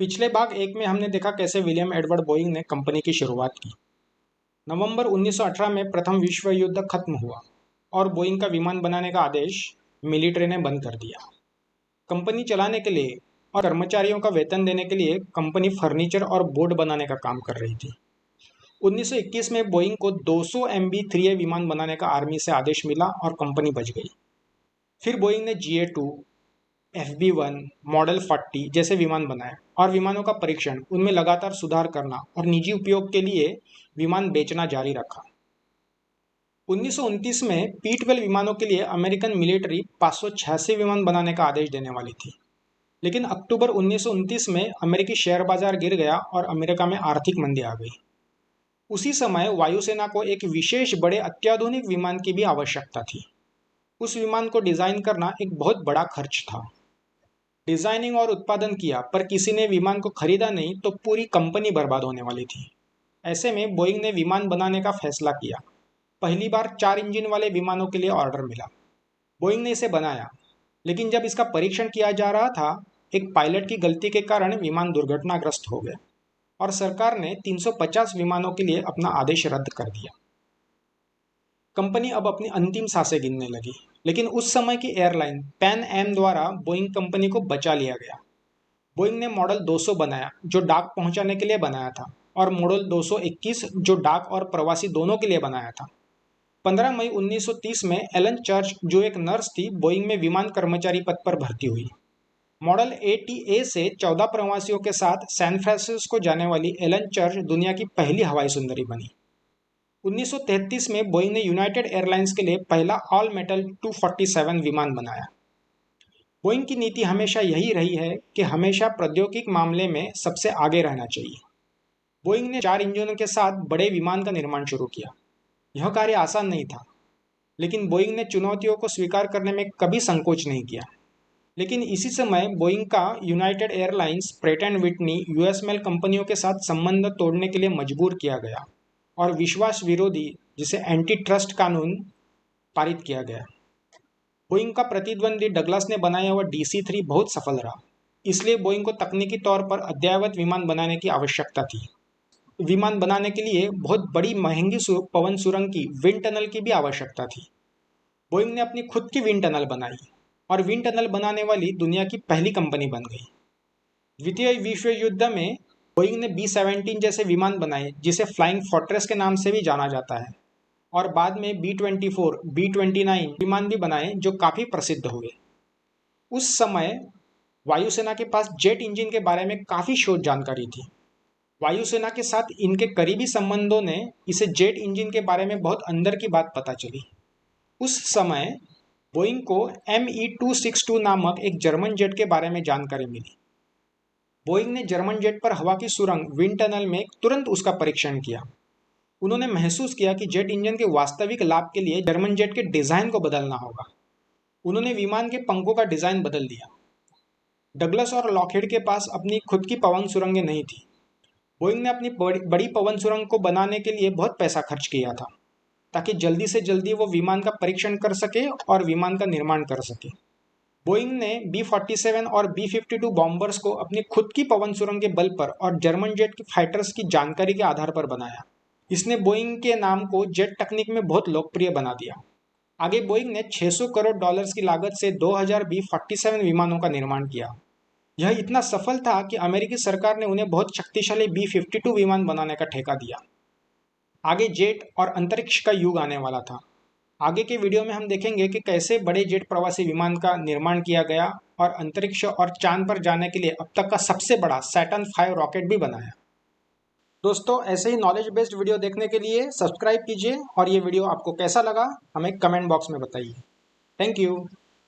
पिछले भाग एक में हमने देखा कैसे विलियम एडवर्ड बोइंग ने कंपनी की शुरुआत की। नवंबर 1918 में प्रथम विश्व युद्ध खत्म हुआ और बोइंग का विमान बनाने का आदेश मिलिट्री ने बंद कर दिया। कंपनी चलाने के लिए और कर्मचारियों का वेतन देने के लिए कंपनी फर्नीचर और बोर्ड बनाने का काम कर रही थी। 1921 में बोइंग को 200 MB-3A विमान बनाने का आर्मी से आदेश मिला और कंपनी बच गई। फिर बोइंग ने GA2, FB-1, मॉडल 40 जैसे विमान बनाए और विमानों का परीक्षण, उनमें लगातार सुधार करना और निजी उपयोग के लिए विमान बेचना जारी रखा। 1929 में P-12 विमानों के लिए अमेरिकन मिलिट्री 586 विमान बनाने का आदेश देने वाली थी, लेकिन अक्टूबर 1929 में अमेरिकी शेयर बाजार गिर गया और अमेरिका में आर्थिक मंदी आ गई। उसी समय वायुसेना को एक विशेष बड़े अत्याधुनिक विमान की भी आवश्यकता थी। उस विमान को डिजाइन करना एक बहुत बड़ा खर्च था। डिजाइनिंग और उत्पादन किया, पर किसी ने विमान को खरीदा नहीं तो पूरी कंपनी बर्बाद होने वाली थी। ऐसे में बोइंग ने विमान बनाने का फैसला किया। पहली बार 4 इंजन वाले विमानों के लिए ऑर्डर मिला। बोइंग ने इसे बनाया, लेकिन जब इसका परीक्षण किया जा रहा था, एक पायलट की गलती के कारण विमान दुर्घटनाग्रस्त हो गया और सरकार ने 350 विमानों के लिए अपना आदेश रद्द कर दिया। कंपनी अब अपनी अंतिम सांसें गिनने लगी, लेकिन उस समय की एयरलाइन पैन एम द्वारा बोइंग कंपनी को बचा लिया गया। बोइंग ने मॉडल 200 बनाया, जो डाक पहुंचाने के लिए बनाया था, और मॉडल 221 जो डाक और प्रवासी दोनों के लिए बनाया था। 15 मई 1930 में एलन चर्च, जो एक नर्स थी, बोइंग में विमान कर्मचारी पद पर भर्ती हुई। मॉडल ATA से 14 प्रवासियों के साथ सैन फ्रांसिस्को जाने वाली एलन चर्च दुनिया की पहली हवाई सुंदरी बनी। 1933 में बोइंग ने यूनाइटेड एयरलाइंस के लिए पहला ऑल मेटल 247 विमान बनाया। बोइंग की नीति हमेशा यही रही है कि हमेशा प्रौद्योगिकी मामले में सबसे आगे रहना चाहिए। बोइंग ने 4 इंजनों के साथ बड़े विमान का निर्माण शुरू किया। यह कार्य आसान नहीं था, लेकिन बोइंग ने चुनौतियों को स्वीकार करने में कभी संकोच नहीं किया। लेकिन इसी समय बोइंग का United Airlines, Pratt and Whitney, US mail कंपनियों के साथ संबंध तोड़ने के लिए मजबूर किया गया और विश्वास विरोधी, जिसे एंटी ट्रस्ट कानून, पारित किया गया। बोइंग का प्रतिद्वंदी डगलस ने बनाया हुआ DC-3 बहुत सफल रहा, इसलिए बोइंग को तकनीकी तौर पर अद्ययावत विमान बनाने की आवश्यकता थी। विमान बनाने के लिए बहुत बड़ी महंगी पवन सुरंग की, विंड टनल की भी आवश्यकता थी। बोइंग ने अपनी खुद की विंड टनल बनाई और विंड टनल बनाने वाली दुनिया की पहली कंपनी बन गई। द्वितीय विश्व युद्ध में बोइंग ने B-17 जैसे विमान बनाए, जिसे फ्लाइंग फोर्ट्रेस के नाम से भी जाना जाता है, और बाद में B-24, B-29 विमान भी बनाए, जो काफी प्रसिद्ध हुए। उस समय वायुसेना के पास जेट इंजन के बारे में काफी शोध जानकारी थी। वायुसेना के साथ इनके करीबी संबंधों ने इसे जेट इंजन के बारे में बहुत अंदर की बात पता चली। उस समय बोइंग को ME-262 नामक एक जर्मन जेट के बारे में जानकारी मिली। बोइंग ने जर्मन जेट पर हवा की सुरंग, विंड टनल में तुरंत उसका परीक्षण किया। उन्होंने महसूस किया कि जेट इंजन के वास्तविक लाभ के लिए जर्मन जेट के डिजाइन को बदलना होगा। उन्होंने विमान के पंखों का डिजाइन बदल दिया। डगलस और लॉकहीड के पास अपनी खुद की पवन सुरंगें नहीं थी। बोइंग ने अपनी बड़ी पवन सुरंग को बनाने के लिए बहुत पैसा खर्च किया था, ताकि जल्दी से जल्दी वो विमान का परीक्षण कर सके और विमान का निर्माण कर सके। बोइंग ने B-47 और B-52 बॉम्बर्स को अपनी खुद की पवन सुरंग के बल पर और जर्मन जेट के फाइटर्स की जानकारी के आधार पर बनाया। इसने बोइंग के नाम को जेट तकनीक में बहुत लोकप्रिय बना दिया। आगे बोइंग ने $600 करोड़ की लागत से 2000 B-47 विमानों का निर्माण किया। यह इतना सफल था कि अमेरिकी सरकार ने उन्हें बहुत शक्तिशाली B-52 विमान बनाने का ठेका दिया। आगे जेट और अंतरिक्ष का युग आने वाला था। आगे के वीडियो में हम देखेंगे कि कैसे बड़े जेट प्रवासी विमान का निर्माण किया गया और अंतरिक्ष और चांद पर जाने के लिए अब तक का सबसे बड़ा सैटर्न 5 रॉकेट भी बनाया। दोस्तों, ऐसे ही नॉलेज बेस्ड वीडियो देखने के लिए सब्सक्राइब कीजिए और ये वीडियो आपको कैसा लगा हमें कमेंट बॉक्स में बताइए। Thank you.